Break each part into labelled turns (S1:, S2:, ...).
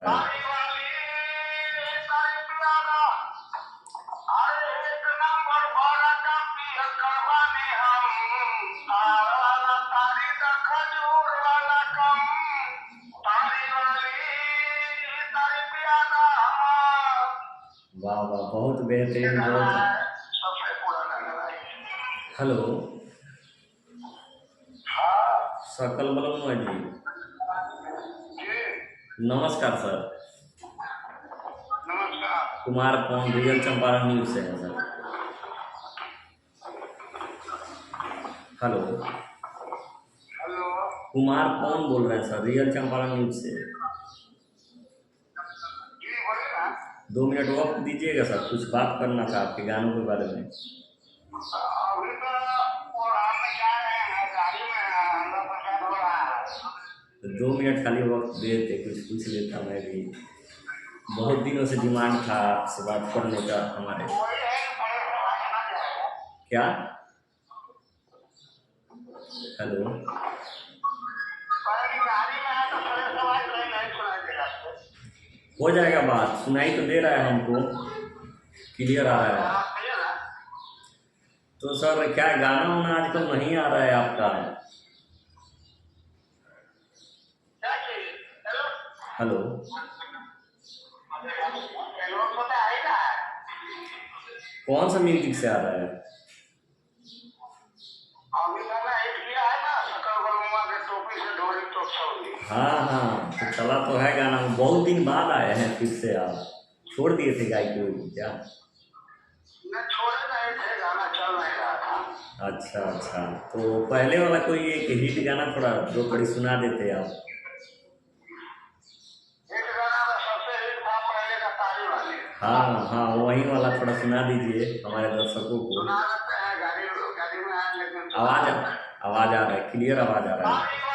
S1: हाँ। वाह वाह, बहुत बेहतरीन, बहुत। हेलो। सकल बलमुआ जी, नमस्कार सर। कुमार कौन, रियल चंपारण न्यूज से है सर। हेलो। कुमार कौन बोल रहे हैं सर, रियल चंपारण न्यूज से। 2 मिनट वक्त दीजिएगा सर, कुछ बात करना था आपके गानों के बारे में। तो 2 मिनट खाली वक्त दे देते, कुछ पूछ लेता मैं भी। बहुत दिनों से डिमांड था आपसे बात करने का हमारे। क्या? हेलो। हो जाएगा बात, सुनाई तो दे रहा है हमको, क्लियर आ रहा है। तो सर क्या गाना वाना आजकल नहीं आ रहा है आपका? हेलो। कौन सा म्यूजिक से आ रहा है? हाँ हाँ, तो चला तो है गाना, बहुत दिन बाद आए हैं फिर से आप। छोड़ दिए थे गायकी क्या? अच्छा अच्छा, तो पहले वाला कोई एक हिट गाना थोड़ा दो कड़ी सुना देते आप। हाँ हाँ, वही वाला थोड़ा सुना दीजिए हमारे दर्शकों को। आवाज आवाज आ रहा है, क्लियर आवाज आ रहा है।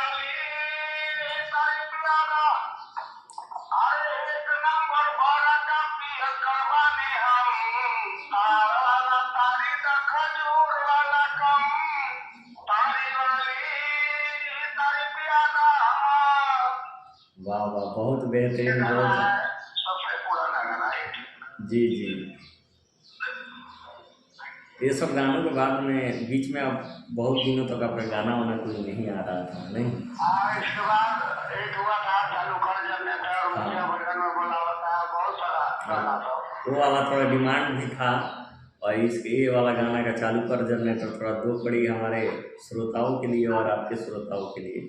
S1: वाह वाह, बहुत बेहतरीन, बहुत। जी जी। ये सब गानों के बाद में बीच में अब बहुत दिनों तक आपका गाना वाना कोई नहीं आ रहा था, नहीं? हाँ, वो वाला थोड़ा डिमांड भी था। और इसके ये वाला गाना का चालू कर जनरेटर थोड़ा दो कड़ी हमारे श्रोताओं के लिए और आपके श्रोताओं के लिए।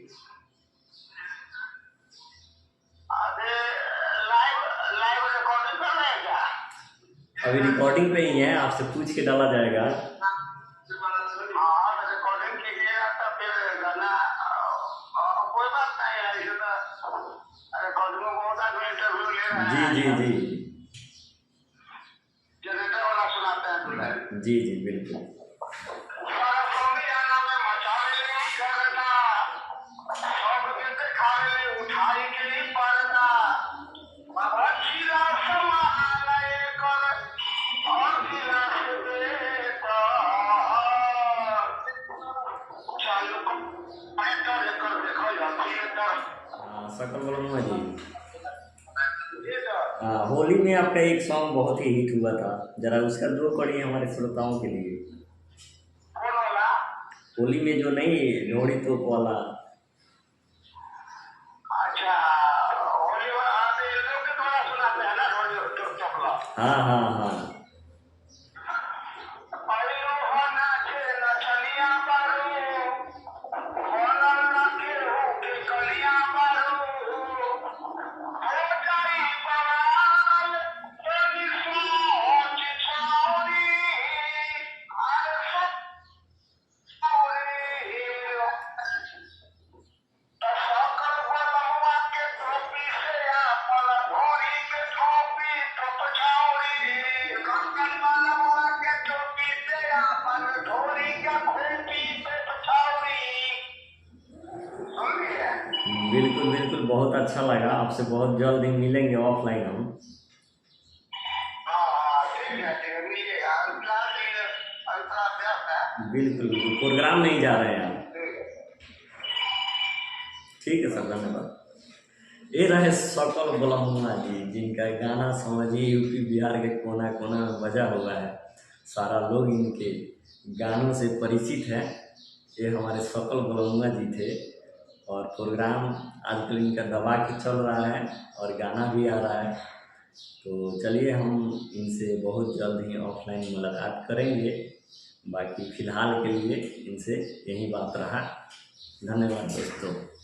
S1: अभी रिकॉर्डिंग पे ही है, आपसे पूछ के डाला जाएगा। जी जी जी जी जी बिल्कुल। सकल बलमुआ जी, होली में आपका एक सॉन्ग बहुत ही हिट हुआ था, जरा उसका दो कड़ी हमारे श्रोताओं के लिए। होली में जो नहीं, लोहड़ी तोप वाला। हाँ हाँ हाँ। बिल्कुल बिल्कुल, बहुत अच्छा लगा आपसे, बहुत जल्द ही मिलेंगे ऑफलाइन हम। बिल्कुल बिल्कुल, प्रोग्राम नहीं जा रहे हैं आप। ठीक है सर, धन्यवाद। ये रहे सकल बलमुआ जी, जिनका गाना समझिए यूपी बिहार के कोना कोना में बजा हुआ है। सारा लोग इनके गानों से परिचित है। ये हमारे सकल बलमुआ जी थे और प्रोग्राम आजकल इनका दबा के चल रहा है और गाना भी आ रहा है। तो चलिए हम इनसे बहुत जल्द ही ऑफलाइन मुलाकात करेंगे। बाकी फ़िलहाल के लिए इनसे यही बात रहा। धन्यवाद दोस्तों।